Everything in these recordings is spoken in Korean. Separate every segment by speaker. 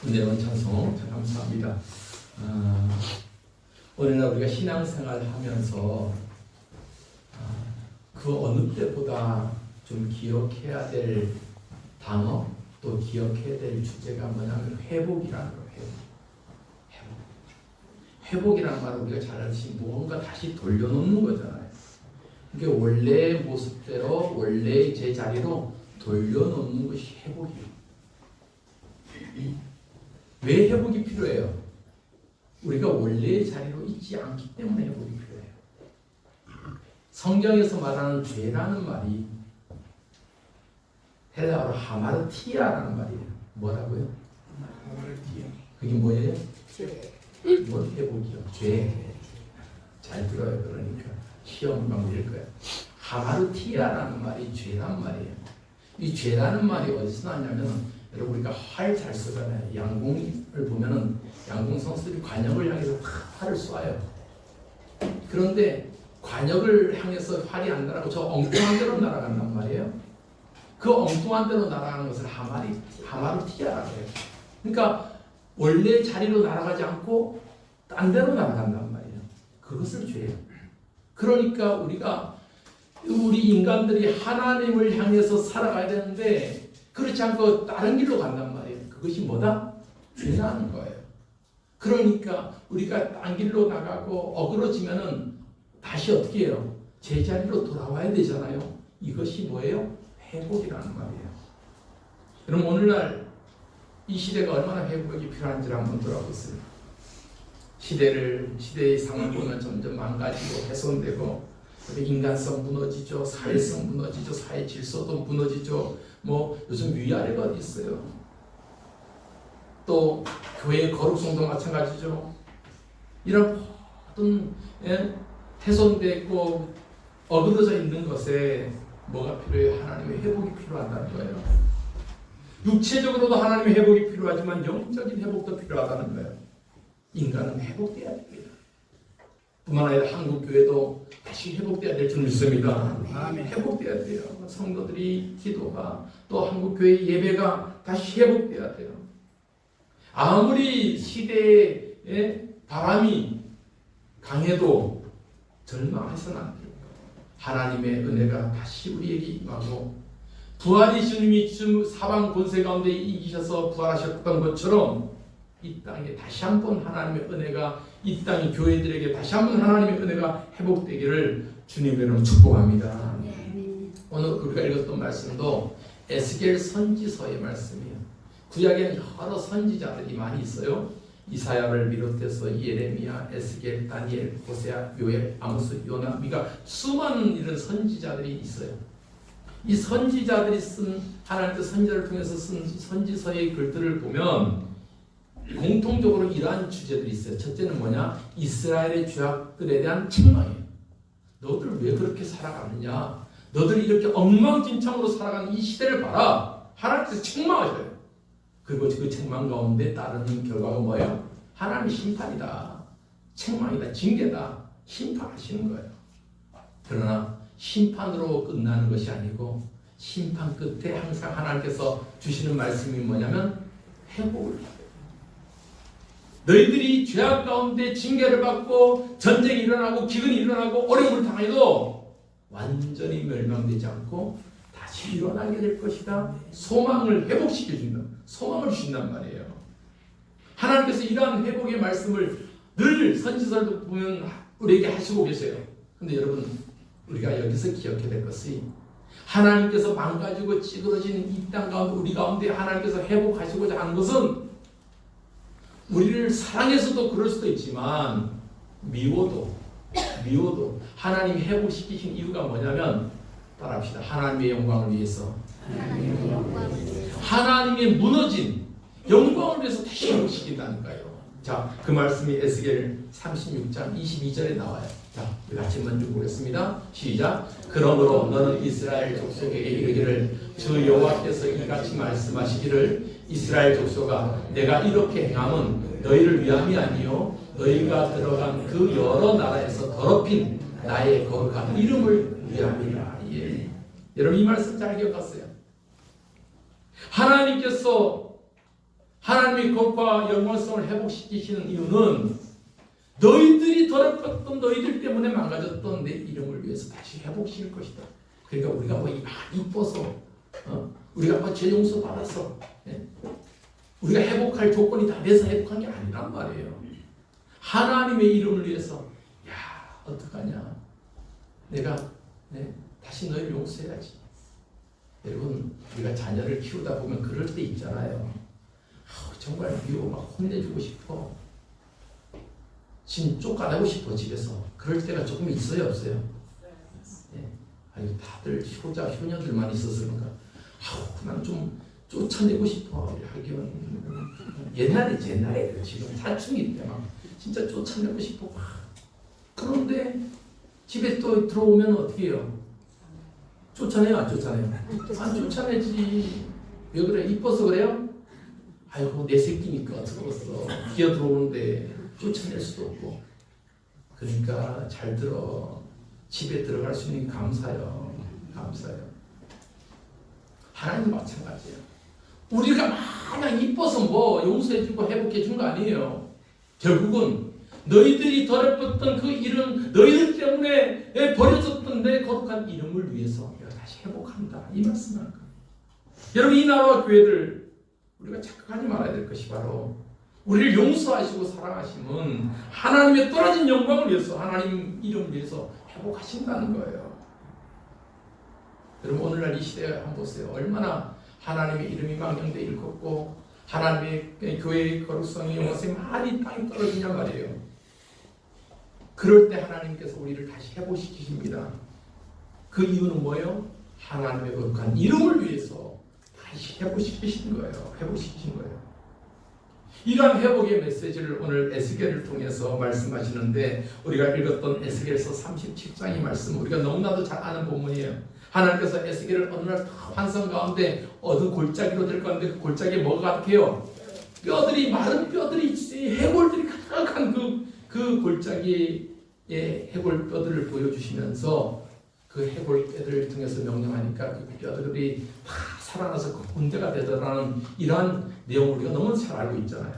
Speaker 1: 은혜로운 찬송 참 감사합니다. 오늘날 우리가 신앙생활 하면서 그 어느 때보다 좀 기억해야 될 단어, 또 기억해야 될 주제가 뭐냐면 회복이라는 거예요. 회복이라는 말은 우리가 잘 알듯이 무언가 다시 돌려놓는 거잖아요. 이게 원래의 모습대로 원래의 제자리로 돌려놓는 것이 회복이에요. 왜 회복이 필요해요? 우리가 원래의 자리로 있지 않기 때문에 회복이 필요해요. 성경에서 말하는 죄라는 말이 헬라어로 하마르티아라는 말이에요. 뭐라고요? 하마르티아. 그게 뭐예요? 죄. 뭐 회복이요? 죄. 잘 들어요. 그러니까 시험 방법일 거예요. 하마르티아라는 말이 죄란 말이에요. 이 죄라는 말이 어디서 나왔냐면 여러분 우리가 활 잘 쓰잖아요. 양궁을 보면은 양궁 선수들이 관역을 향해서 활을 쏴요. 그런데 관역을 향해서 활이 안 날아가고 저 엉뚱한 데로 날아간단 말이에요. 그 엉뚱한 데로 날아가는 것을 하마르티아라고 해요. 그러니까 원래 자리로 날아가지 않고 딴 데로 날아간단 말이에요. 그것을 죄예요. 그러니까 우리 인간들이 하나님을 향해서 살아가야 되는데 그렇지 않고 다른 길로 간단 말이에요. 그것이 뭐다? 죄라는 거예요. 그러니까 우리가 딴 길로 나가고 어그러지면은 다시 어떻게 해요? 제자리로 돌아와야 되잖아요. 이것이 뭐예요? 회복이라는 말이에요. 그럼 오늘날 이 시대가 얼마나 회복이 필요한지를 한번 돌아보세요. 시대의 상황을 보면 점점 망가지고 훼손되고 인간성 무너지죠. 사회성 무너지죠. 사회 질서도 무너지죠. 요즘 위아래가 어디 있어요. 또 교회의 거룩성도 마찬가지죠. 이런 모든 훼손되고 어그러져 있는 것에 뭐가 필요해요? 하나님의 회복이 필요하다는 거예요. 육체적으로도 하나님의 회복이 필요하지만 영적인 회복도 필요하다는 거예요. 인간은 회복돼야 됩니다. 뿐만 아니라 한국교회도 다시 회복돼야 될 줄 믿습니다. 회복돼야 돼요. 성도들이 기도가 또 한국교회 예배가 다시 회복돼야 돼요. 아무리 시대의 바람이 강해도 절망해서는 안 돼요. 하나님의 은혜가 다시 우리에게 임하고 부활의 주님이 사방 권세 가운데 이기셔서 부활하셨던 것처럼 이 땅에 다시 한번 하나님의 은혜가 이 땅의 교회들에게 다시 한번 하나님의 은혜가 회복되기를 주님의 이름으로 축복합니다. 오늘 우리가 읽었던 말씀도 에스겔 선지서의 말씀이에요. 구약에는 여러 선지자들이 많이 있어요. 이사야를 비롯해서 예레미야, 에스겔, 다니엘, 호세아, 요엘, 아모스, 요나, 미가 수많은 이런 선지자들이 있어요. 이 선지자들이 쓴 하나님의 선지자를 통해서 쓴 선지서의 글들을 보면 공통적으로 이러한 주제들이 있어요. 첫째는 뭐냐? 이스라엘의 죄악들에 대한 책망이에요. 너들 왜 그렇게 살아가느냐? 너들 이렇게 엉망진창으로 살아가는 이 시대를 봐라. 하나님께서 책망하셔요. 그리고 그 책망 가운데 따르는 결과가 뭐예요? 하나님의 심판이다. 책망이다. 징계다. 심판하시는 거예요. 그러나 심판으로 끝나는 것이 아니고 심판 끝에 항상 하나님께서 주시는 말씀이 뭐냐면 회복을 해요. 너희들이 죄악 가운데 징계를 받고 전쟁이 일어나고 기근이 일어나고 어려움을 당해도 완전히 멸망되지 않고 다시 일어나게 될 것이다. 소망을 회복시켜준다. 소망을 주신단 말이에요. 하나님께서 이러한 회복의 말씀을 늘 선지서를 보면 우리에게 하시고 계세요. 그런데 여러분 우리가 여기서 기억해야 될 것이 하나님께서 망가지고 찌그러지는 이 땅 가운데 우리 가운데 하나님께서 회복하시고자 하는 것은 우리를 사랑해서도 그럴 수도 있지만 미워도 하나님이 회복시키신 이유가 뭐냐면 따라합시다. 하나님의 영광을 위해서 하나님의 무너진 영광을 위해서 다시 회복시킨다니까요. 자, 그 말씀이 에스겔 36장 22절에 나와요. 자, 우리 같이 먼저 보겠습니다. 시작. 그러므로 너는 이스라엘 족속에게 이르기를 주 여호와께서 이같이 말씀하시기를 이스라엘 족속아 내가 이렇게 행함은 너희를 위함이 아니요 너희가 들어간 그 여러 나라에서 더럽힌 나의 거룩한 이름을 위함이라. 예. 여러분 이 말씀 잘 기억하세요. 하나님께서 하나님이 거룩과 영광성을 회복시키시는 이유는 너희들이 더럽혔던 너희들 때문에 망가졌던 내 이름을 위해서 다시 회복시킬 것이다. 그러니까 우리가 뭐 이뻐서 우리가 뭐 죄 용서 받아서 우리가 회복할 조건이 다 돼서 회복한 게 아니란 말이에요. 하나님의 이름을 위해서 야 어떡하냐 내가 다시 너희를 용서해야지. 여러분 우리가 자녀를 키우다 보면 그럴 때 있잖아요. 정말 미워 막 혼내주고 싶어. 지금 쫓아내고 싶어 집에서. 그럴 때가 조금 있어요 없어요? 아니 다들 효녀들만 있어서 그런가. 난 좀 쫓아내고 싶어. 하기는 옛날에 지금 사춘기 때 막 진짜 쫓아내고 싶어. 그런데 집에 또 들어오면 어떻게 해요? 쫓아내요 안 쫓아내요? 안 쫓아내지. 왜 그래? 이뻐서 그래요? 아이고 내 새끼니까 들어왔어. 기어 들어오는데 쫓아낼 수도 없고. 그러니까 잘 들어. 집에 들어갈 수 있는 게 감사해요. 하나님도 마찬가지예요. 우리가 마냥 이뻐서 뭐 용서해주고 회복해준 거 아니에요. 결국은 너희들이 더럽혔던 그 이름, 너희들 때문에 버려졌던 내 거룩한 이름을 위해서 내가 다시 회복한다. 이 말씀을. 여러분 이 나라와 교회들 우리가 착각하지 말아야 될 것이 바로 우리를 용서하시고 사랑하심은 하나님의 떨어진 영광을 위해서 하나님 이름을 위해서 회복하신다는 거예요. 여러분 오늘날 이 시대에 한번 보세요. 얼마나 하나님의 이름이 망령되이 일컫고 하나님의 교회의 거룩성이 영원성이 많이 땅에 떨어지냐 말이에요. 그럴 때 하나님께서 우리를 다시 회복시키십니다. 그 이유는 뭐예요? 하나님의 거룩한 이름을 위해서 다시 회복시키신 거예요. 이러한 회복의 메시지를 오늘 에스겔을 통해서 말씀하시는데 우리가 읽었던 에스겔서 37장의 말씀 우리가 너무나도 잘 아는 본문이에요. 하나님께서 에스겔을 어느 날 환상 가운데 어두운 골짜기로 데려가는데 그 골짜기에 뭐가 가득해요? 뼈들이 마른 뼈들이 해골들이 가득한 그 골짜기의 해골뼈들을 보여주시면서 그 해골뼈들을 통해서 명령하니까 그 뼈들이 다 살아나서 그 군대가 되더라는 이러한 내용을 우리가 너무 잘 알고 있잖아요.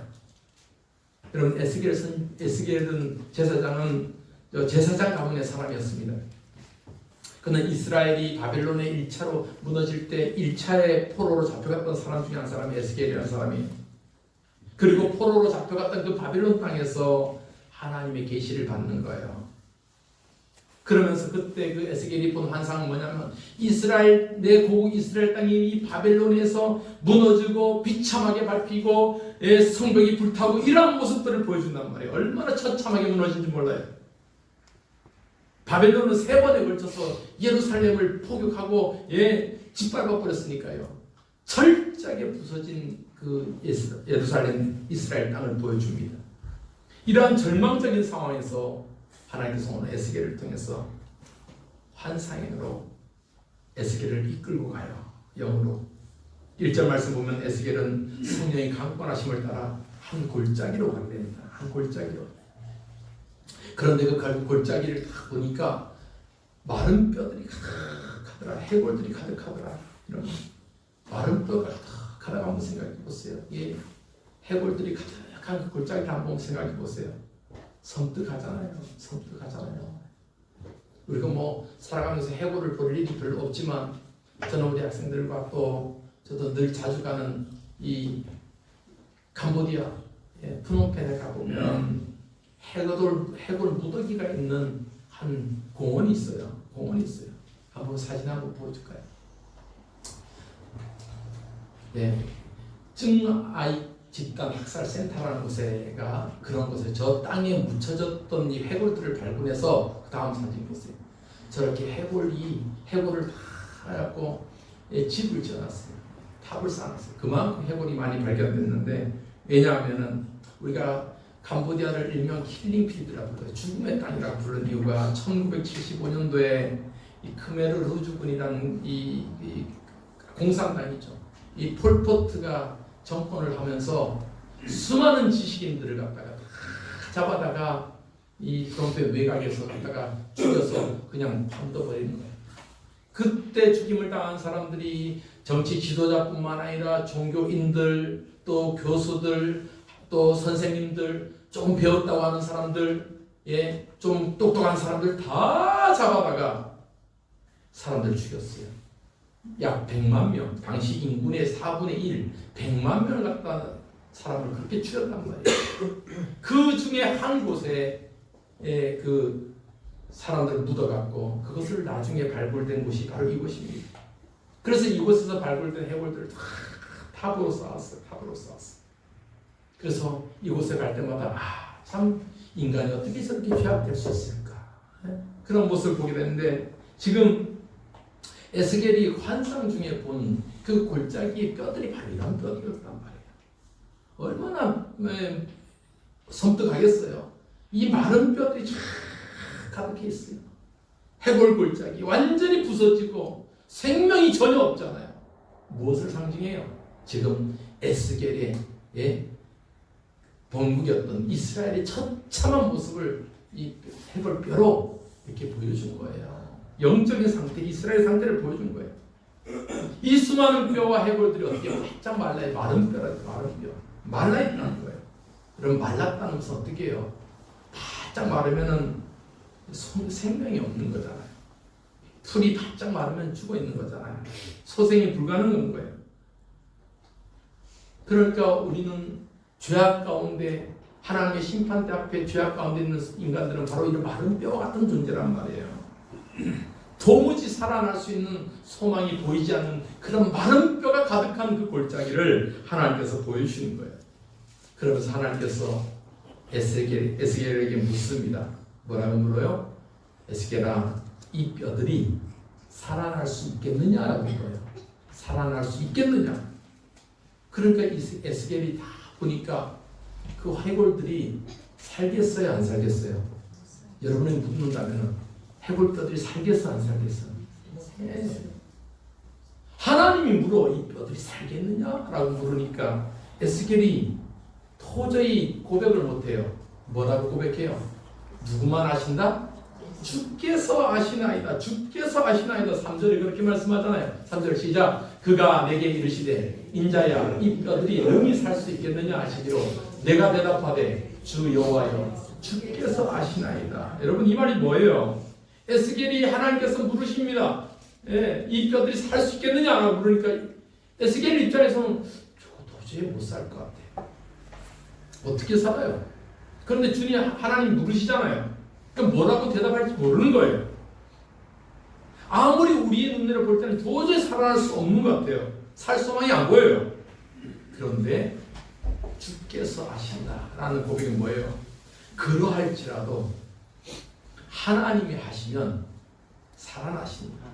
Speaker 1: 여러분 에스겔은 제사장 가문의 사람이었습니다. 그는 이스라엘이 바벨론에 1차로 무너질 때 1차의 포로로 잡혀갔던 사람 중에 한 사람이 에스겔이라는 사람이에요. 그리고 포로로 잡혀갔던 그 바벨론 땅에서 하나님의 계시를 받는 거예요. 그러면서 그때 그 에스겔이 본 환상은 뭐냐면 내 고국 이스라엘 땅이 이 바벨론에서 무너지고 비참하게 밟히고 성벽이 불타고 이러한 모습들을 보여준단 말이에요. 얼마나 처참하게 무너진지 몰라요. 바벨론은 3번에 걸쳐서 예루살렘을 포격하고 짓밟아 버렸으니까요. 철저하게 부서진 그 예루살렘 이스라엘 땅을 보여줍니다. 이러한 절망적인 상황에서 하나님께서 오늘 에스겔을 통해서 환상으로 에스겔을 이끌고 가요. 영으로. 1절 말씀 보면 에스겔은 성령의 강권하심을 따라 한 골짜기로 가게 됩니다. 한 골짜기로. 그런데 그 골짜기를 딱 보니까 마른 뼈들이 가득하더라. 해골들이 가득하더라. 이런 마른 뼈가 가득하다고 한번 생각해 보세요. 해골들이 가득한 그 골짜기를 한번 생각해 보세요. 섬뜩하잖아요. 우리가 뭐 살아가면서 해골을 볼 일이 별로 없지만 저는 우리 학생들과 또 저도 늘 자주 가는 이 캄보디아 프놈펜에 가보면 해골 무더기가 있는 한 공원이 있어요. 한번 사진 한번 보여줄까요? 증아이 집단 학살 센터라는 곳에가 그런 곳에 저 땅에 묻혀졌던 이 해골들을 발굴해서 그 다음 사진 보세요. 저렇게 해골을 다 해갖고 집을 지어놨어요. 탑을 쌓아놨어요. 그만큼 해골이 많이 발견됐는데 왜냐하면은 우리가 캄보디아를 일명 킬링필드라고 불러요. 죽음의 땅이라고 부르는 이유가 1975년도에 이 크메르 루주군이라는 이 공산당이죠. 이 폴포트가 정권을 하면서 수많은 지식인들을 갖다가 잡아다가 이 프롬펜 외곽에서 갖다가 죽여서 그냥 던져버리는 거예요. 그때 죽임을 당한 사람들이 정치 지도자뿐만 아니라 종교인들, 또 교수들, 또 선생님들, 조금 배웠다고 하는 사람들, 예, 좀 똑똑한 사람들 다 잡아다가 사람들 죽였어요. 약 100만 명, 당시 인구의 4분의 1, 100만 명을 갖다 사람을 그렇게 죽였단 말이에요. 그 중에 한 곳에 그 사람들을 묻어갖고 그것을 나중에 발굴된 곳이 바로 이곳입니다. 그래서 이곳에서 발굴된 해골들을 다 탑으로 쌓았어요. 탑으로 쌓았어요. 그래서 이곳에 갈 때마다 참 인간이 어떻게 저렇게 죄악될 수 있을까? 그런 모습을 보게 되는데 지금 에스겔이 환상 중에 본 그 골짜기 뼈들이 바로 이런 뼈들이었단 말이에요. 얼마나 섬뜩하겠어요. 이 마른 뼈들이 쫙 가득해 있어요. 해골 골짜기 완전히 부서지고 생명이 전혀 없잖아요. 무엇을 상징해요? 지금 에스겔의 본국이었던 이스라엘의 처참한 모습을 이 해골 뼈로 이렇게 보여준 거예요. 영적인 상태, 이스라엘 상태를 보여준 거예요. 이 수많은 뼈와 해골들이 어떻게 바짝 말라요? 마른 뼈라, 마른 뼈. 말라있다는 거예요. 그럼 말랐다는 것은 어떻게 해요? 바짝 마르면은 생명이 없는 거잖아요. 풀이 바짝 마르면 죽어 있는 거잖아요. 소생이 불가능한 거예요. 그러니까 우리는 죄악 가운데 하나님의 심판대 앞에 죄악 가운데 있는 인간들은 바로 이런 마른 뼈와 같은 존재란 말이에요. 도무지 살아날 수 있는 소망이 보이지 않는 그런 마른 뼈가 가득한 그 골짜기를 하나님께서 보여주시는 거예요. 그러면서 하나님께서 에스겔에게 묻습니다. 뭐라고 물어요? 에스겔아, 이 뼈들이 살아날 수 있겠느냐라고 물어요. 살아날 수 있겠느냐? 그러니까 에스겔이 다 보니까 그 해골들이 살겠어요, 안 살겠어요? 여러분이 묻는다면 해골뼈들이 살겠어, 안 살겠어? 네. 하나님이 물어 이 뼈들이 살겠느냐라고 물으니까 에스겔이 도저히 고백을 못해요. 뭐라고 고백해요? 누구만 아신다? 주께서 아시나이다. 주께서 아시나이다. 3절에 그렇게 말씀하잖아요. 3절 시작. 그가 내게 이르시되 인자야 이 뼈들이 능히 살 수 있겠느냐 하시기로 내가 대답하되 주 여호와여 주께서 아시나이다. 여러분 이 말이 뭐예요? 에스겔이 하나님께서 물으십니다. 이 뼈들이 살 수 있겠느냐라고 물으니까 에스겔 입장에서는 도저히 못 살 것 같아. 어떻게 살아요? 그런데 주님 하나님 물으시잖아요. 그럼 뭐라고 대답할지 모르는 거예요. 아무리 우리의 눈으로 볼 때는 도저히 살아날 수 없는 것 같아요. 살 소망이 안 보여요. 그런데 주께서 아신다라는 고백이 뭐예요? 그러할지라도 하나님이 하시면 살아나십니다.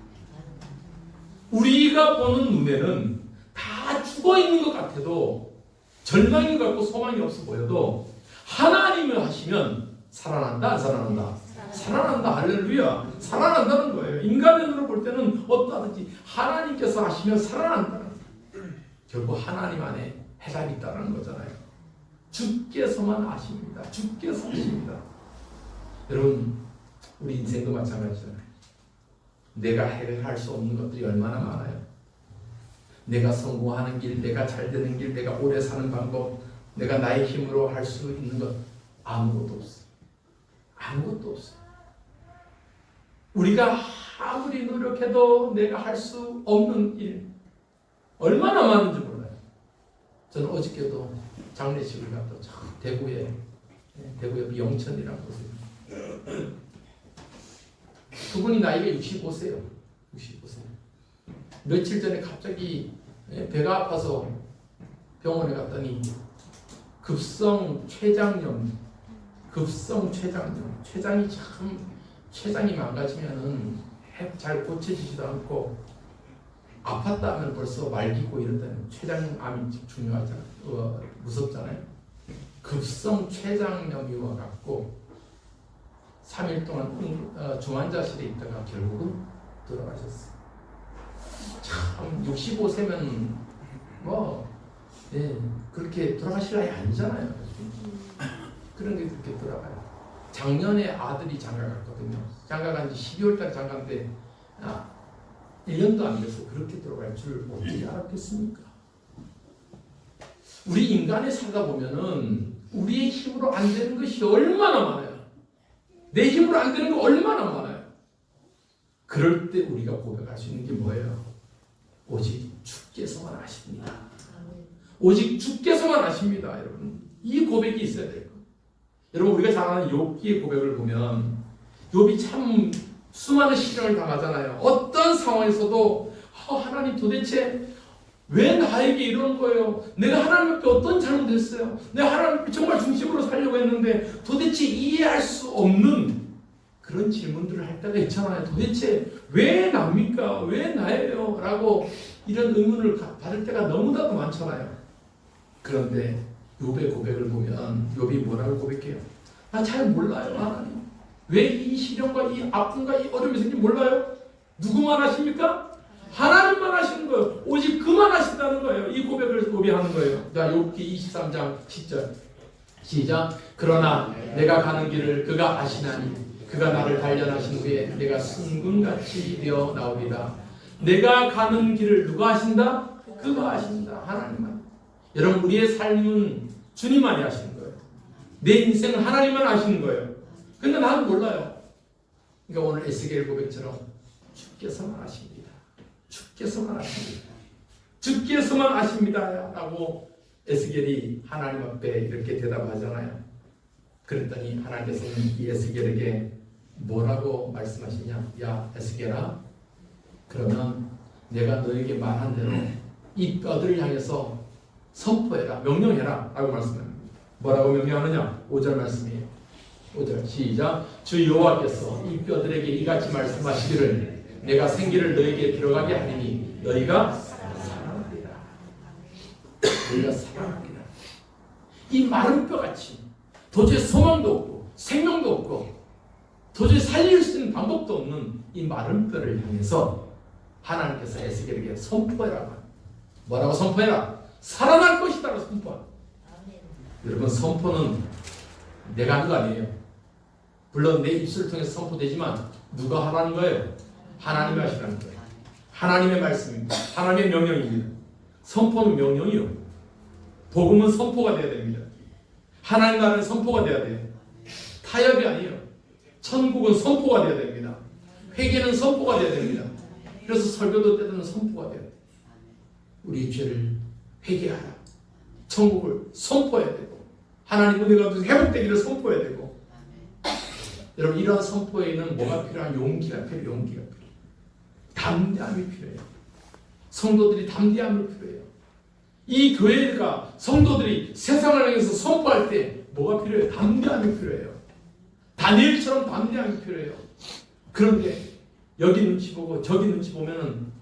Speaker 1: 우리가 보는 눈에는 다 죽어 있는 것 같아도 절망인 것 같고 소망이 없어 보여도 하나님을 하시면 살아난다, 안 살아난다? 살아난다. 할렐루야. 살아난다는 거예요. 인간의 눈으로 볼 때는 어떠하든지 하나님께서 하시면 살아난다는 거예요. 결국 하나님 안에 해답이 있다는 거잖아요. 주께서만 아십니다. 주께서 아십니다. 여러분 우리 인생도 마찬가지잖아요. 내가 해결할 수 없는 것들이 얼마나 많아요. 내가 성공하는 길, 내가 잘 되는 길, 내가 오래 사는 방법, 내가 나의 힘으로 할 수 있는 것 아무것도 없어요. 아무것도 없어요. 우리가 아무리 노력해도 내가 할 수 없는 일 얼마나 많은지 몰라요. 저는 어저께도 장례식을 갔다 대구에 영천이라는 곳에 그분이 나이가 65세요. 65세. 며칠 전에 갑자기 배가 아파서 병원에 갔더니 급성 췌장염, 췌장이 망가지면은 잘 고쳐지지도 않고 아팠다 하면 벌써 말기고 이런다는 췌장암이 중요하잖아요. 무섭잖아요. 급성 췌장염이 와갖고 3일 동안 중환자실에 있다가 결국은 돌아가셨어요. 참 65세면 그렇게 돌아가실 나이 아니잖아요. 그런데 그렇게 돌아가요. 작년에 아들이 장가 갔거든요. 장가 간 지 12월달 장가인데 1년도 안 돼서 그렇게 들어갈 줄 어떻게 알았겠습니까? 우리 인간이 살다 보면은 우리의 힘으로 안 되는 것이 얼마나 많아요. 내 힘으로 안 되는 거 얼마나 많아요. 그럴 때 우리가 고백할 수 있는 게 뭐예요? 오직 주께서만 아십니다. 오직 주께서만 아십니다, 여러분. 이 고백이 있어야 돼요. 여러분, 우리가 잘 아는 욥기의 고백을 보면 욥이 참 수많은 시련을 당하잖아요. 어떤 상황에서도 하나님 도대체 왜 나에게 이러는 거예요? 내가 하나님께 어떤 잘못했어요? 내가 하나님께 정말 중심으로 살려고 했는데 도대체 이해할 수 없는 그런 질문들을 할 때가 있잖아요. 도대체 왜 납니까? 왜 나예요? 라고 이런 의문을 받을 때가 너무나도 많잖아요. 그런데 욥의 고백을 보면 욥이 뭐라고 고백해요? 나 잘 몰라요, 하나님. 왜 이 시련과 이 아픔과 이 어려움이 생긴지 몰라요? 누구만 아십니까? 하나님만 아시는 거예요. 오직 그만 아신다는 거예요. 이 고백을 욥이 하는 거예요. 자, 욥기 23장 10절 시작. 그러나 내가 가는 길을 그가 아시나니 그가 나를 단련하신 후에 내가 순금같이 되어 나오리라. 내가 가는 길을 누가 아신다? 그가 아신다. 하나님만. 여러분, 우리의 삶은 주님만이 아시는 거예요. 내 인생은 하나님만 아시는 거예요. 근데 나는 몰라요. 그러니까 오늘 에스겔 고백처럼 주께서만 아십니다. 주께서만 아십니다. 주께서만 아십니다. 라고 에스겔이 하나님 앞에 이렇게 대답하잖아요. 그랬더니 하나님께서는 이 에스겔에게 뭐라고 말씀하시냐? 야, 에스겔아, 그러면 내가 너에게 말한 대로 이 뼈들을 향해서 선포해라, 명령해라 라고 말씀합니다. 뭐라고 명령하느냐? 5절 말씀이에요. 5절 시작. 주 여호와께서 이 뼈들에게 이같이 말씀하시기를 내가 생기를 너에게 들어가게 하리니 너희가 살아나리라. 너희가 살아나리라. 이 마른 뼈같이 도저히 소망도 없고 생명도 없고 도저히 살릴 수 있는 방법도 없는 이 마른 뼈를 향해서 하나님께서 에스겔에게 선포해라. 뭐라고 선포해라? 살아날 것이다라고 선포하라. 여러분, 선포는 내가 하는 거 아니에요. 물론 내 입술을 통해서 선포되지만 누가 하라는 거예요? 하나님이 하시라는 거예요. 하나님의 말씀입니다. 하나님의 명령입니다. 선포는 명령이요. 복음은 선포가 돼야 됩니다. 하나님 나라는 선포가 돼야 돼요. 타협이 아니에요. 천국은 선포가 돼야 됩니다. 회개는 선포가 돼야 됩니다. 그래서 설교도 때로는 선포가 돼야 돼요. 우리 죄를 회개하라. 천국을 선포해야 되고 하나님 은혜가 회복되기를 선포해야 되고. 여러분, 이런 선포에는 뭐가 필요한? 용기가 필요해요. 용기가 필요해요. 담대함이 필요해요. 성도들이 담대함이 필요해요. 이 교회가 성도들이 세상을 향해서 선포할 때 뭐가 필요해요? 담대함이 필요해요. 다니엘처럼 담대함이 필요해요. 그런데 여기 눈치 보고 저기 눈치 보면은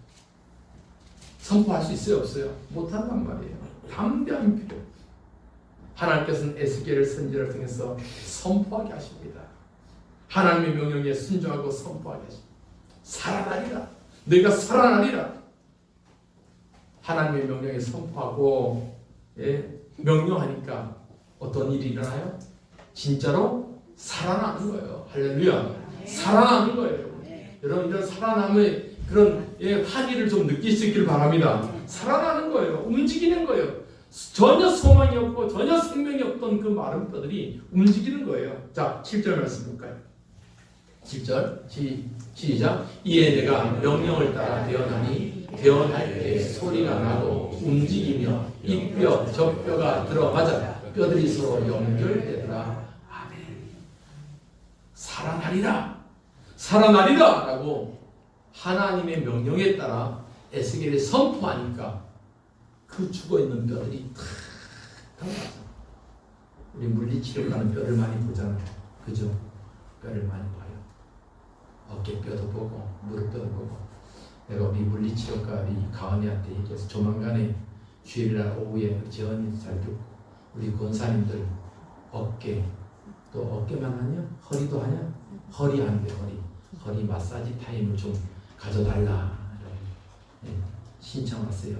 Speaker 1: 선포할 수 있어요? 없어요? 못한단 말이에요. 담대함이 필요해요. 하나님께서는 에스겔을 선지자를 통해서 선포하게 하십니다. 하나님의 명령에 순종하고 선포하게 하십니다. 살아나리라. 너희가 살아나리라. 하나님의 명령에 선포하고 명령하니까 어떤 일이 일어나요? 진짜로 살아나는 거예요. 할렐루야. 살아나는 거예요. 여러분, 이런 살아남의 그런 환희를 좀 느낄 수 있기를 바랍니다. 살아나는 거예요. 움직이는 거예요. 전혀 소망이 없고 전혀 생명이 없던 그 마른 뼈들이 움직이는 거예요. 자, 7절 말씀 볼까요? 7절 시작. 이에 내가 명령을 따라 되어나니 되어날 때 소리가 나고 움직이며 이 뼈 저 뼈가 들어맞아 뼈들이 서로 연결되더라. 아멘. 살아나리라. 살아나리라 라고 하나님의 명령에 따라 에스겔이 선포하니까 그 죽어있는 뼈들이 탁 달라져. 우리 물리치료 가는 뼈를 많이 보잖아요. 그죠? 뼈를 많이 봐요. 어깨뼈도 보고 무릎뼈도 보고. 내가 우리 물리치료과 우리 가은이한테 얘기해서 조만간에 주일날 오후에 재원이 잘 듣고 우리 권사님들 어깨 또 어깨만 하냐? 허리도 하냐? 허리 안 돼. 허리 마사지 타임을 좀 가져달라. 신청 왔어요.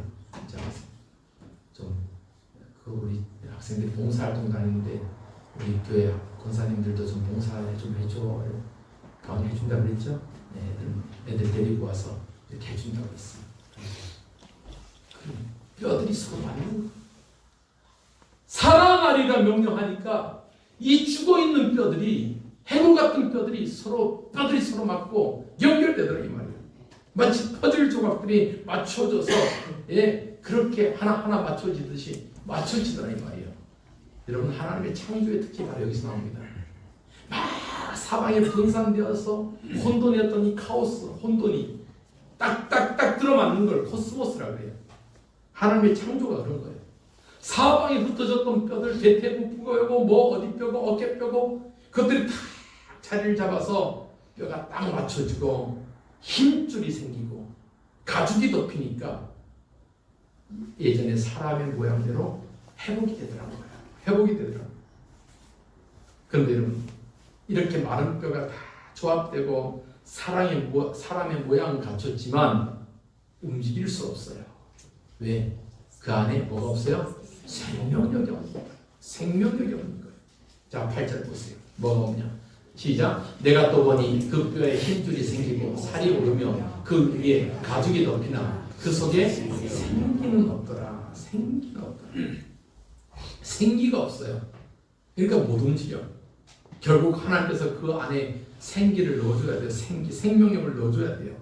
Speaker 1: 좀 그 우리 학생들이 봉사활동 다니는데 우리 교회 권사님들도 좀 봉사 좀 해줘. 가운데 해준다 그랬죠? 애들 데리고 와서 이렇게 해준다고 했어요. 뼈들이 서로 맞는 거예요. 사랑하리라 명령하니까 이 죽어있는 뼈들이 해골 같은 뼈들이 서로 맞고 연결되더라 이 말이에요. 마치 퍼즐 조각들이 맞춰져서 그렇게 하나하나 맞춰지듯이 맞춰지더라 이 말이에요. 여러분 하나님의 창조의 특징이 바로 여기서 나옵니다. 막 사방에 분산되어서 혼돈이었던 이 카오스, 혼돈이 딱딱딱 들어맞는 걸 코스모스라고 해요. 하나님의 창조가 그런 거예요. 사방에 흩어졌던 뼈들, 대퇴부 뼈고 뭐 어디 뼈고 어깨 뼈고 그것들이 탁 자리를 잡아서 뼈가 딱 맞춰지고 힘줄이 생기고 가죽이 덮이니까 예전에 사람의 모양대로 회복이 되더라고요. 회복이 되더라고요. 그런데 여러분 이렇게 마른 뼈가 다 조합되고 사람의 모양을 갖췄지만 움직일 수 없어요. 왜? 그 안에 뭐가 없어요? 생명력이 없는 거예요. 생명력이 없는 거예요. 자, 8절 보세요. 뭐가 없냐? 시작. 내가 또 보니 그 뼈에 힘줄이 생기고 살이 오르며 그 위에 가죽이 덮이나 그 속에 생기는 없더라. 생기가 없더라. 생기가 없어요. 그러니까 못 움직여. 결국 하나님께서 그 안에 생기를 넣어줘야 돼요. 생명력을 넣어줘야 돼요.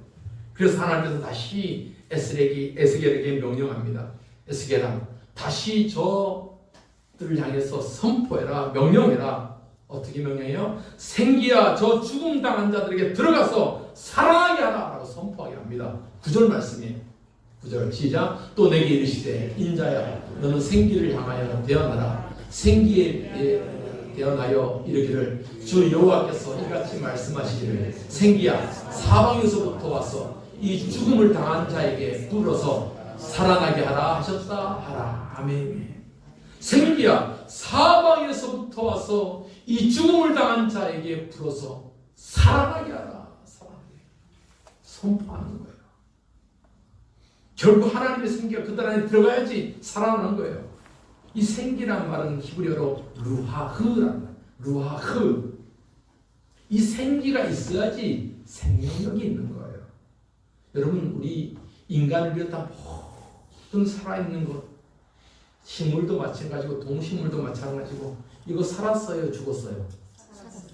Speaker 1: 그래서 하나님께서 다시 에스겔에게 명령합니다. 에스겔아, 다시 저들을 향해서 선포해라, 명령해라. 어떻게 명령해요? 생기야, 저 죽음 당한 자들에게 들어가서 살아나게 하라 라고 선포하게 합니다. 9절 말씀이에요. 9절 시작. 또 내게 이르시되 인자야, 너는 생기를 향하여 대언하라. 생기에 대언하여 이르기를 주 여호와께서 이같이 말씀하시기를 생기야, 사방에서부터 와서 이 죽음을 당한 자에게 불어서 살아나게 하라 하셨다 하라. 아멘. 생기야, 사방에서부터 와서 이 죽음을 당한 자에게 불어서 살아나게 하라. 살아나게. 선포하는 거예요. 결국 하나님의 생기가 그들 안에 들어가야지 살아나는 거예요. 이 생기란 말은 히브리어로 루하흐라는 말. 루하흐. 이 생기가 있어야지 생명력이 있는 거예요. 여러분, 우리 인간을 비롯한 모든 살아있는 것, 식물도 마찬가지고 동식물도 마찬가지고, 이거 살았어요, 죽었어요?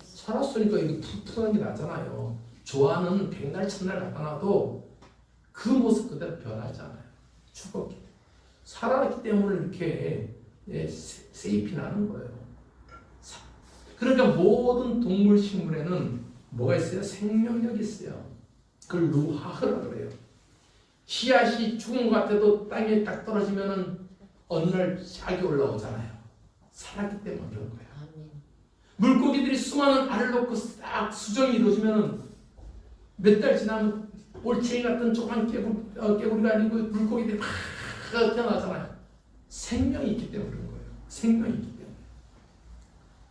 Speaker 1: 살았으니까 이거 푸푸한 게 나잖아요. 조화는 백날 첫날 나타나도 그 모습 그대로 변하지 않아요. 죽었기 때문에. 살아났기 때문에 이렇게 세잎이 나는 거예요. 그러니까 모든 동물 식물에는 뭐가 있어요? 생명력이 있어요. 그걸 루하흐라고 그래요. 씨앗이 죽은 것 같아도 땅에 딱 떨어지면은 어느 날 싹이 올라오잖아요. 살았기 때문에 그런 거예요. 물고기들이 수많은 알을 놓고 싹 수정이 이루어지면은 몇 달 지나면 올챙이 같은 조그만 깨구리가 아니고 물고기들이 막 태어나잖아요. 생명이 있기 때문에 그런 거예요. 생명이 있기 때문에.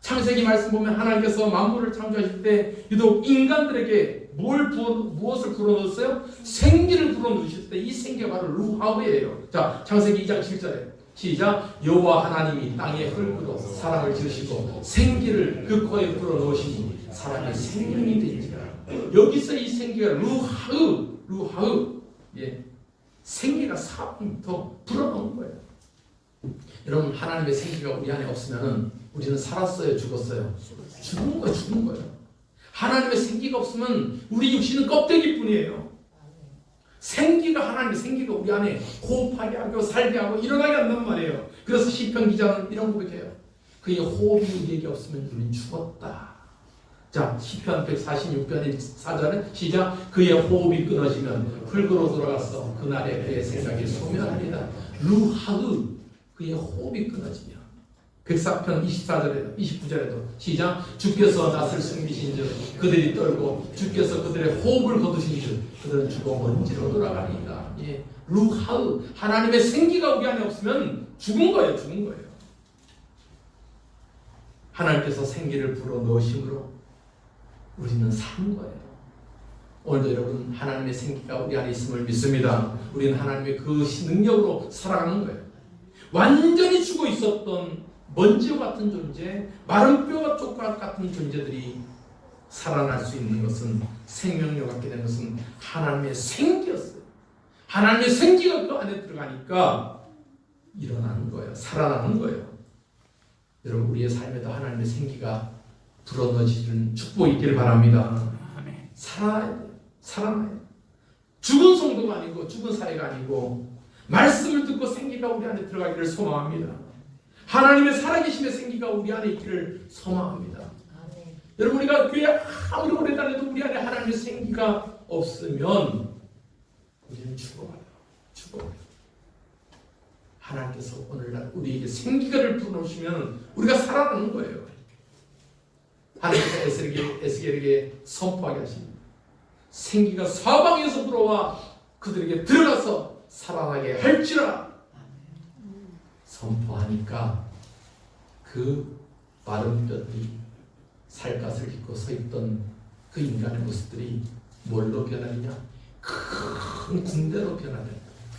Speaker 1: 창세기 말씀 보면 하나님께서 만물을 창조하실 때 유독 인간들에게 무엇을 불어넣었어요? 생기를 불어넣으실 때 이 생기가 바로 루하우예요. 자, 창세기 2장 7절에 시작. 여호와 하나님이 땅의 흙으로 사람을 지으시고 생기를 그 코에 불어넣으시니 사람이 생명이 되니라. 여기서 이 생기가 루하우. 예. 생기가 사람부터 불어넣은 거예요. 여러분, 하나님의 생기가 우리 안에 없으면은 우리는 살았어요, 죽었어요? 죽은 거예요. 하나님의 생기가 없으면 우리 육신은 껍데기뿐이에요. 생기가, 하나님의 생기가 우리 안에 호흡하게 하고 살게 하고 일어나게 한단 말이에요. 그래서 시편 기자는 이런 고백해요. 그의 호흡이 우리에게 없으면 우리는 죽었다. 자, 시편 146편 4절은 시작. 그의 호흡이 끊어지면 흙으로 돌아가서 그날에 그의 생각이 소멸하리라. 루하흐. 그의 호흡이 끊어지면. 104편 24절에도 29절에도 시작. 주께서 낯을 숨기신즉 그들이 떨고 주께서 그들의 호흡을 거두신즉 그들은 죽어 먼지로 돌아가리이다. 예. 루하흐. 하나님의 생기가 우리 안에 없으면 죽은 거예요. 하나님께서 생기를 불어넣으심으로 우리는 산 거예요. 오늘도 여러분 하나님의 생기가 우리 안에 있음을 믿습니다. 우리는 하나님의 그 능력으로 살아가는 거예요. 완전히 죽어 있었던 먼지와 같은 존재, 마른 뼈와 쪽과 같은 존재들이 살아날 수 있는 것은 생명력 갖게 된 것은 하나님의 생기였어요. 하나님의 생기가 그 안에 들어가니까 일어나는 거예요. 살아나는 거예요. 여러분 우리의 삶에도 하나님의 생기가 불어넣어지는 축복이 있기를 바랍니다. 살아나야 돼요. 살아나야 돼요. 죽은 성도가 아니고 죽은 사회가 아니고 말씀을 듣고 생기가 우리 안에 들어가기를 소망합니다. 하나님의 살아계심의 생기가 우리 안에 있기를 소망합니다. 여러분 우리가 교회 아무리 오래 다녀도 우리 안에 하나님의 생기가 없으면 우리는 죽어가요. 죽어가요. 하나님께서 오늘날 우리에게 생기가를 불어넣으시면 우리가 살아나는 거예요. 하나님께서 에스겔에게 선포하게 하십니다. 생기가 사방에서 불어와 그들에게 들어가서 살아나게 할지라. 선포하니까 그 마른 뼈들이 살갗을 딛고 서 있던 그 인간의 모습들이 뭘로 변하느냐? 큰 군대로 변하네.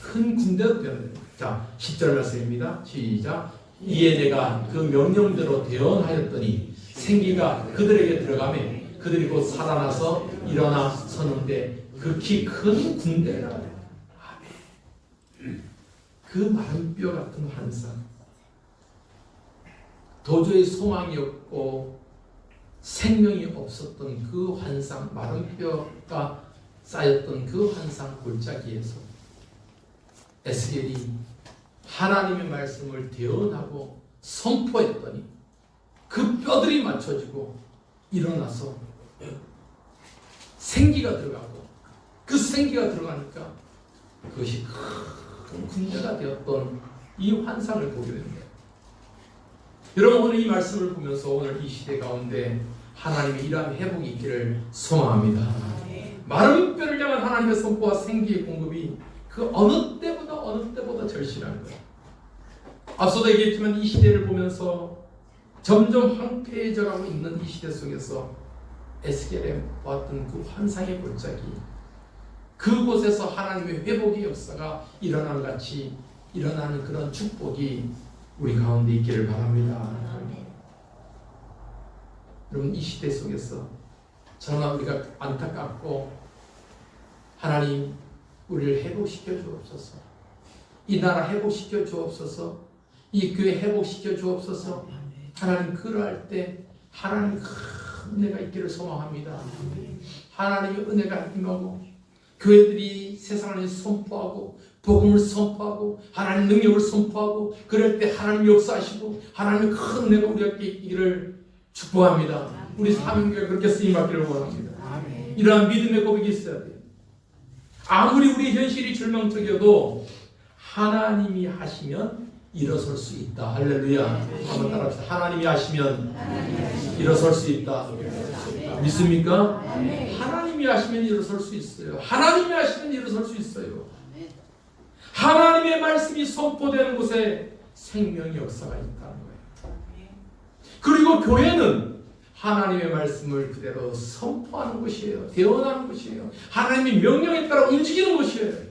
Speaker 1: 큰 군대로 변하네. 자, 10절 말씀입니다. 시작. 이에 내가 그 명령대로 대언하였더니 생기가 그들에게 들어가매 그들이 곧 살아나서 일어나 서는데 극히 큰 군대라. 아멘. 그 마른 뼈 같은 환상, 도저히 소망이 없고 생명이 없었던 그 환상, 마른 뼈가 쌓였던 그 환상 골짜기에서 에스겔이 하나님의 말씀을 대언하고 선포했더니 그 뼈들이 맞춰지고 일어나서 생기가 들어가고 그 생기가 들어가니까 그것이 큰 군대가 되었던 이 환상을 보게 됩니다. 여러분 오늘 이 말씀을 보면서 오늘 이 시대 가운데 하나님의 일한 회복이 있기를 소망합니다. 마른 뼈를 향한 하나님의 선포와 생기의 공급이 그 어느 때보다 절실한 거예요. 앞서도 얘기했지만 이 시대를 보면서 점점 황폐해져가고 있는 이 시대 속에서 에스겔에 보았던 그 환상의 골짜기, 그곳에서 하나님의 회복의 역사가 일어나는 같이 일어나는 그런 축복이 우리 가운데 있기를 바랍니다. 여러분 이 시대 속에서 정말 우리가 안타깝고 하나님 우리를 회복시켜 주옵소서. 이 나라 회복시켜 주옵소서. 이 교회 회복시켜 주옵소서. 하나님 그러할 때 하나님 큰 은혜가 있기를 소망합니다. 하나님의 은혜가 임하고 교회들이 세상을 선포하고 복음을 선포하고 하나님 능력을 선포하고 그럴 때 하나님 역사하시고 하나님의 큰 은혜가 우리에게 있기를 축복합니다. 우리 사명교회 그렇게 쓰임받기를 원합니다. 이러한 믿음의 고백이 있어야 돼요. 아무리 우리 현실이 절망적이어도 하나님이 하시면 일어설 수 있다. 할렐루야. 한번 따라합시다. 하나님이 하시면 일어설 수 있다. 믿습니까? 하나님이 하시면 일어설 수 있어요. 하나님이 하시면 일어설 수 있어요. 하나님의 말씀이 선포되는 곳에 생명의 역사가 있다는 거예요. 그리고 교회는 하나님의 말씀을 그대로 선포하는 곳이에요. 대언하는 곳이에요. 하나님의 명령에 따라 움직이는 곳이에요.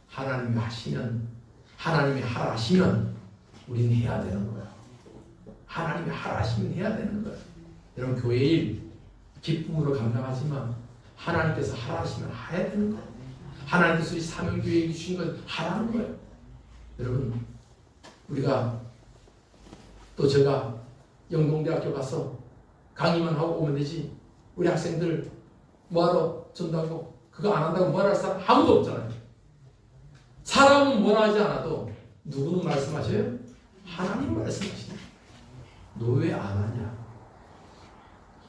Speaker 1: 하나님이 하시면, 하나님이 하라 하시면 우리는 해야 되는 거예요. 하나님이 하라 하시면 해야 되는 거예요. 여러분 교회 일 기쁨으로 감당하지만 하나님께서 하라 하시면 해야 되는 거예요. 하나님께서 이 사명교회에 주신 걸 하라는 거예요. 여러분 우리가 또 제가 영동대학교 가서 강의만 하고 오면 되지 우리 학생들 뭐하러 전도하고 그거 안 한다고 뭐라 할 사람 아무도 없잖아요. 사람은 뭐라 하지 않아도 누구는 말씀하셔요? 하나님 말씀하시네. 너 왜 안 하냐?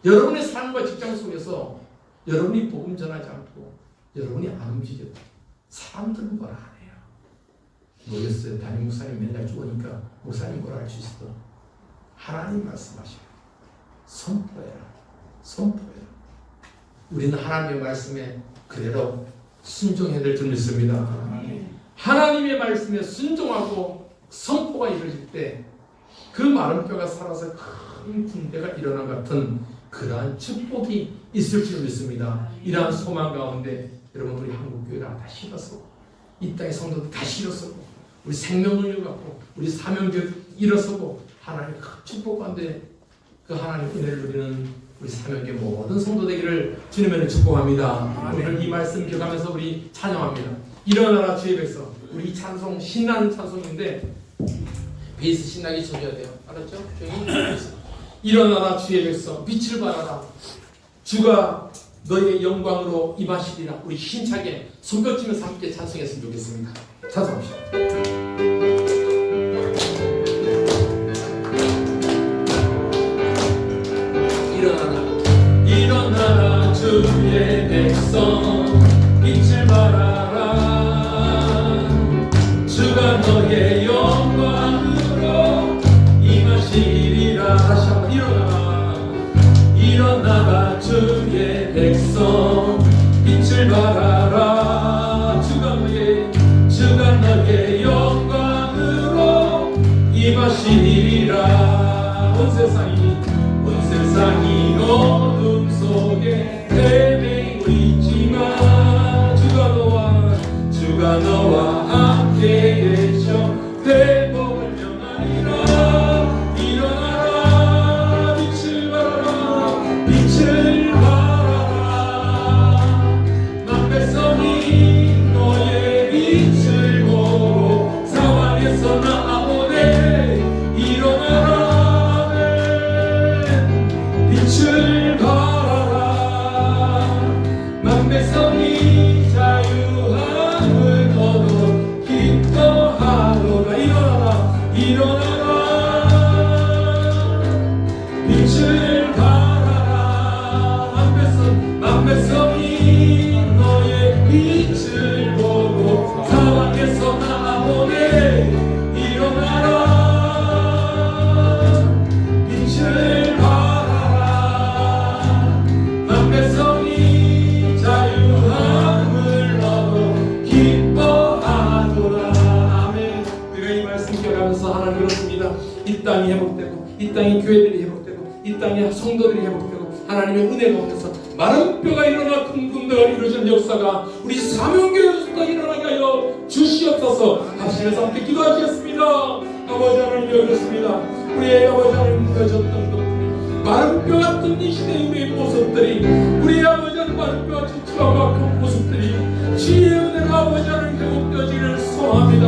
Speaker 1: 여러분의 삶과 직장 속에서 여러분이 복음 전하지 않고 여러분이 안 움직여도 사람들은 뭐라 안 해요. 모르겠어요. 담임 목사님 맨날 죽으니까 목사님 뭐라 할 수 있어. 하나님 말씀하셔요. 선포해라. 선포해라. 우리는 하나님의 말씀에 그대로 순종해야 될 줄 믿습니다. 하나님의 말씀에 순종하고 선포가 이루어질 때 그 마른 뼈가 살아서 큰 군대가 일어난 같은 그러한 축복이 있을 줄 믿습니다. 이러한 소망 가운데 여러분 우리 한국교회가 다시 일어서고 이 땅의 성도들 다시 일어서고 우리 생명을 갖고 우리 사명교회 일어서고 하나님의 큰 축복 가운데 그 하나님의 은혜를 누리는 우리 사명교회 모든 성도 되기를 주님을 축복합니다. 오늘 이 말씀 기억하면서 우리 찬양합니다. 일어나라 주의 백성. 우리 이 찬송 신나는 찬송인데 베이스 신나게 쳐줘야 돼요. 알았죠? 일어나라 주의 백성 빛을 발하라 주가 너희의 영광으로 임하시리라. 우리 힘차게 손뼉치면서 함께 찬송했으면 좋겠습니다. 찬송합시다. 일어나라 주의 백성 빛을 발하라 주가 너의 영광으로 임하시리라. 다시 한번 일어나라 주의 백성 빛을 발하라 주가 너의 영광으로 임하시리라. 온 세상이 어둠 속에 헤매고 있지만 주가 너와 함께 계셔 회복을 명하리라. 일어나라 빛을 발하라 만 백성이 너의 빛을 보고 사방에서 나오네. 일어나라 빛을 발하라 만 백성이 자유함을 얻어 기뻐하노라. 일어나라 빛을 발하라 만 백성이 너의 빛을 보고 사방에서 나오네. 일어나라 빛을 발하라 만 백성이 자유함을 얻어 기뻐하노라. 아멘. 우리가 이 말씀 기억하면서 하나님 그렇습니다. 이 땅이 회복되고 이 땅의 교회들이 회복되고 이 땅의 성도들이 회복되고 하나님의 은혜가 없어서 마른 뼈가 일어나 큰 군대가 이루어진 역사가 우리 사명교회에서도 일어나게 하여 주시옵소서. 하시면서 함께 기도하시겠습니다. 아버지 하나님 여겼습니다. 우리의 아버지 하나님 여졌던 것들이 마른 뼈 같은 이 시대의 우리의 모습들이 우리의 아버지 하나님 마른 뼈 같은 추억과 그 모습들이 주의 은혜가 아버지 하나님 회복되어지기를 소원합니다.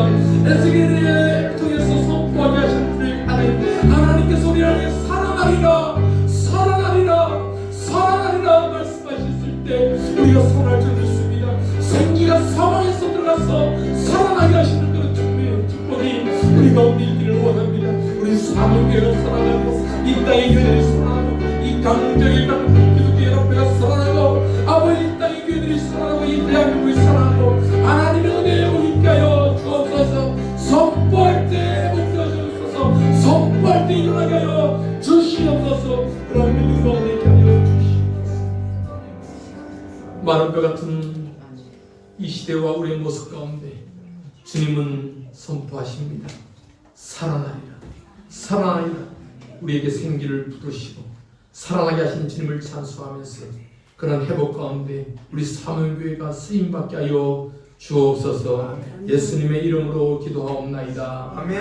Speaker 1: 에스겔을 통해서 선포하게 하신 분의 하나님께서 우리 안에 살아나리라 말씀하셨을 때 우리가 살아날 줄 믿습니다. 생기가 사망에서 들어가서 살아나게 하시는 그런 축복이 우리 가운데 있기를 원합니다. 우리 사명교회가 살아나고 이 땅의 교회들이 살아나고 이 강적인 기독교 연합회가 살아나고 아버지 이 땅의 교회들이 살아나고 이 대한민국이 살아나고 하나님의 은혜에 있게 하여 주옵소서. 선포할 때 목표하셔서 선포할 때 일어나게 하여 주시옵소서. 그런 믿음 가운데 있게 하여 주시옵소서. 마른 뼈 같은 이 시대와 우리의 모습 가운데 주님은 선포하십니다. 살아나리라. 우리에게 생기를 부으시고 살아나게 하신 주님을 찬송하면서 그런 회복 가운데 우리 사명교회가 쓰임받게 하여 주옵소서. 예수님의 이름으로 기도하옵나이다. 아멘.